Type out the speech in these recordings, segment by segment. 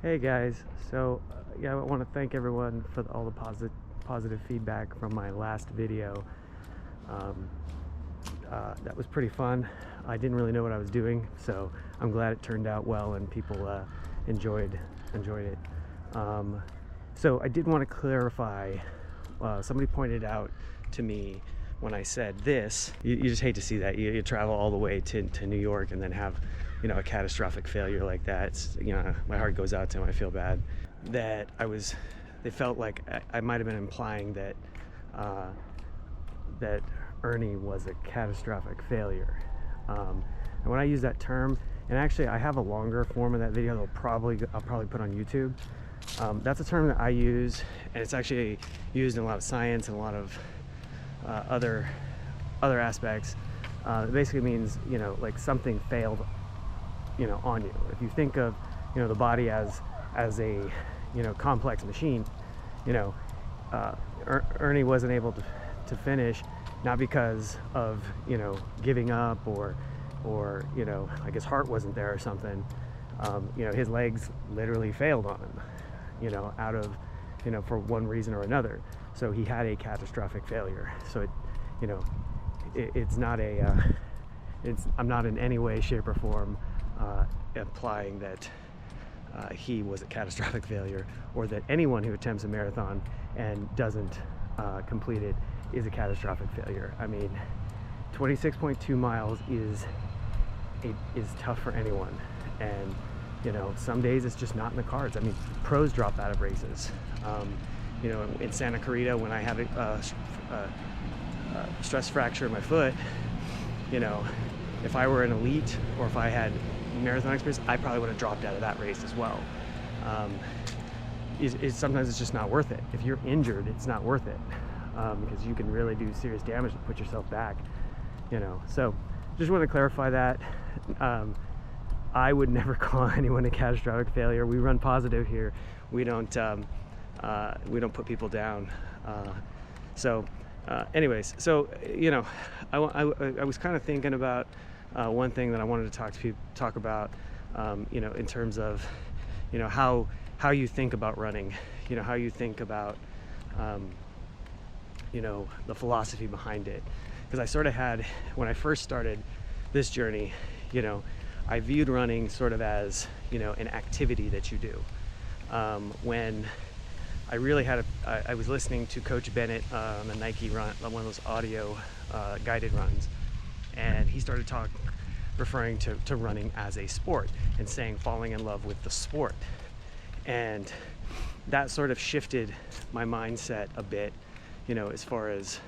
Hey guys, so yeah, I want to thank everyone for all the positive feedback from my last video. That was pretty fun. I didn't really know what I was doing, so I'm glad it turned out well and people enjoyed it. So I did want to clarify. Somebody pointed out to me when I said this, you just hate to see that. You travel all the way to New York and then have, a catastrophic failure like that. It's, my heart goes out to him. I feel bad that they felt like I might have been implying that that Ernie was a catastrophic failure. And when I use that term, and actually I have a longer form of that video that I'll probably put on YouTube. That's a term that I use, and it's actually used in a lot of science and a lot of other aspects. It basically means, like something failed, on you. If you think of, the body as a, complex machine, Ernie wasn't able to finish, not because of, giving up or like his heart wasn't there or something. His legs literally failed on him, out of, for one reason or another. So he had a catastrophic failure. So it's not I'm not in any way, shape, or form implying that he was a catastrophic failure, or that anyone who attempts a marathon and doesn't complete it is a catastrophic failure. I mean, 26.2 miles is tough for anyone, and some days it's just not in the cards. I mean, pros drop out of races. In Santa Clarita, when I had a stress fracture in my foot, if I were an elite or if I had marathon experience, I probably would have dropped out of that race as well. Sometimes it's just not worth it. If you're injured, it's not worth it, because you can really do serious damage and put yourself back. So just want to clarify that. I would never call anyone a catastrophic failure. We run positive here. We don't put people down. Anyways, so I was kind of thinking about one thing that I wanted to talk about, in terms of, how you think about running, how you think about, the philosophy behind it. Because I sort of had, when I first started this journey, I viewed running sort of as, an activity that you do. When I really had I was listening to Coach Bennett on the Nike run, one of those audio guided runs, and he started referring to running as a sport and saying falling in love with the sport. And that sort of shifted my mindset a bit, as far as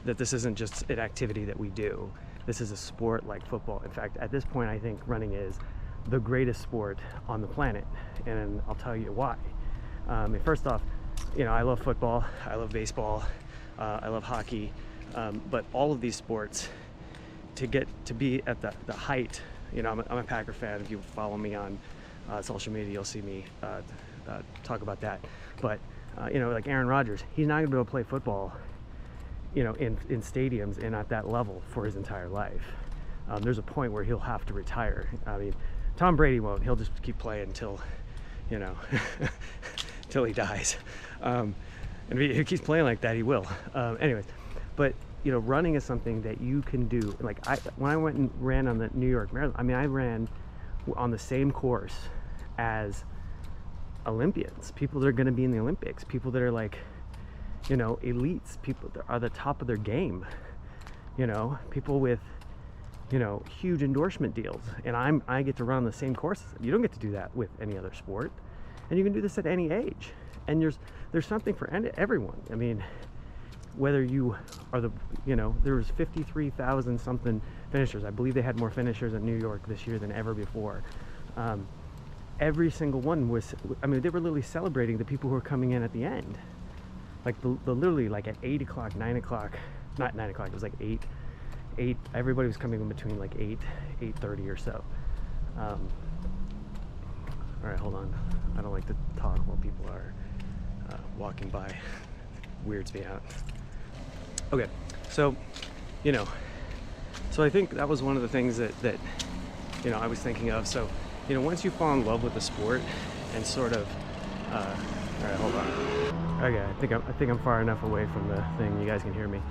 that this isn't just an activity that we do. This is a sport like football. In fact, at this point, I think running is the greatest sport on the planet, and I'll tell you why. First off, I love football, I love baseball, I love hockey, but all of these sports, to be at the height, I'm a Packer fan. If you follow me on social media, you'll see me talk about that. But like Aaron Rodgers, he's not going to be able to play football, in stadiums and at that level for his entire life. There's a point where he'll have to retire. I mean, Tom Brady won't. He'll just keep playing until till he dies. And if he keeps playing like that, he will. Anyways, but running is something that you can do. Like when I went and ran on the New York Marathon, I mean, I ran on the same course as Olympians, people that are going to be in the Olympics, people that are like, elites, people that are the top of their game, people with, huge endorsement deals. And I get to run on the same courses. You don't get to do that with any other sport. And you can do this at any age. And there's something for everyone. I mean, whether you are there was 53,000 something finishers. I believe they had more finishers in New York this year than ever before. Every single one was, they were literally celebrating the people who were coming in at the end. Like literally like at 8 o'clock, 9 o'clock, not 9 o'clock, it was like 8, everybody was coming in between like 8:30 or so. All right, hold on. I don't like to talk while people are walking by. Weirds me out. Okay, so I think that was one of the things that I was thinking of. So you know, once you fall in love with the sport and sort of, all right, hold on. Okay, I think I'm far enough away from the thing. You guys can hear me.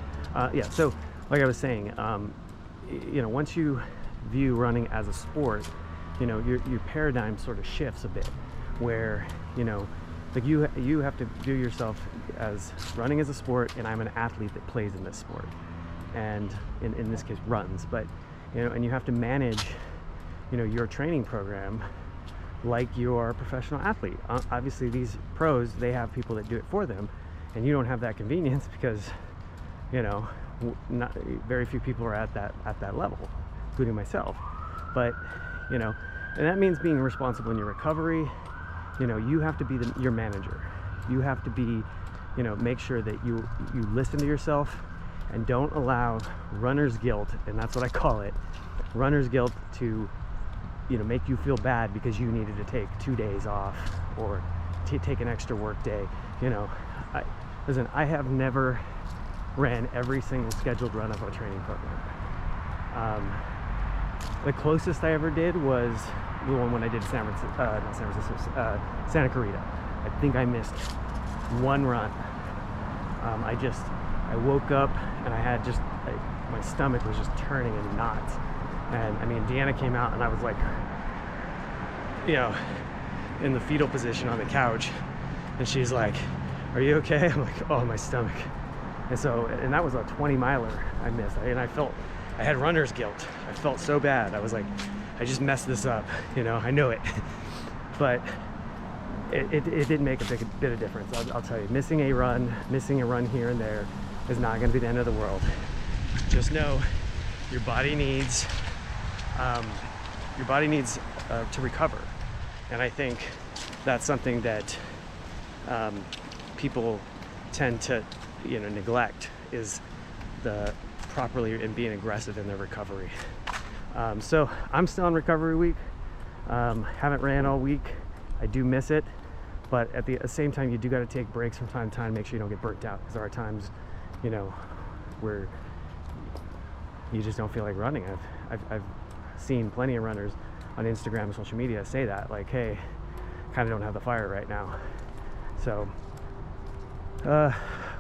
Yeah. So, like I was saying, you know, once you view running as a sport, you know, your paradigm sort of shifts a bit, where, you know, like you have to view yourself as running as a sport, and I'm an athlete that plays in this sport, and in this case runs. But, you know, and you have to manage, you know, your training program like you're a professional athlete. Obviously these pros, they have people that do it for them, and you don't have that convenience because, you know, not very few people are at that level, including myself. But, you know, and that means being responsible in your recovery. You know, you have to be your manager. You have to be, you know, make sure that you listen to yourself and don't allow runner's guilt, and that's what I call it, runner's guilt, to, you know, make you feel bad because you needed to take 2 days off or take an extra work day. You know, listen, I have never ran every single scheduled run of a training program. The closest I ever did was the one when I did Santa Clarita. I think I missed one run. I woke up and I had just, my stomach was just turning in knots. And I mean, Deanna came out and I was like, you know, in the fetal position on the couch, and she's like, "Are you okay?" I'm like, "Oh, my stomach." And that was a 20-miler I missed, and I had runner's guilt. I felt so bad. I was like, I just messed this up, you know. I know it. But it didn't make a bit of difference. I'll tell you, missing a run here and there is not going to be the end of the world. Just know your body needs to recover, and I think that's something that people tend to, you know, neglect, is the properly and being aggressive in their recovery. So I'm still on recovery week. Haven't ran all week. I do miss it, but at the same time, you do got to take breaks from time to time. Make sure you don't get burnt out, because there are times, you know, where you just don't feel like running. I've seen plenty of runners on Instagram and social media say that, like, "Hey, kind of don't have the fire right now." So,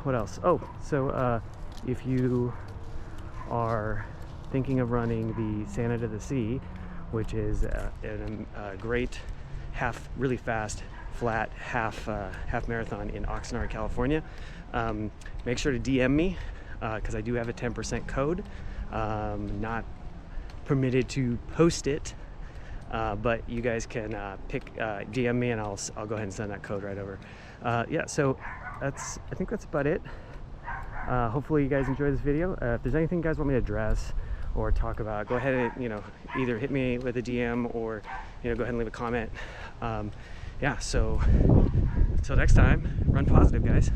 what else? Oh, so if you are thinking of running the Santa to the Sea, which is a great really fast, flat half marathon in Oxnard, California, make sure to DM me, because I do have a 10% code. Not permitted to post it, but you guys can DM me, and I'll go ahead and send that code right over. Yeah, so I think that's about it. Hopefully you guys enjoy this video. If there's anything you guys want me to address or talk about, go ahead and, you know, either hit me with a DM or, you know, go ahead and leave a comment. Yeah, so until next time, run positive, guys.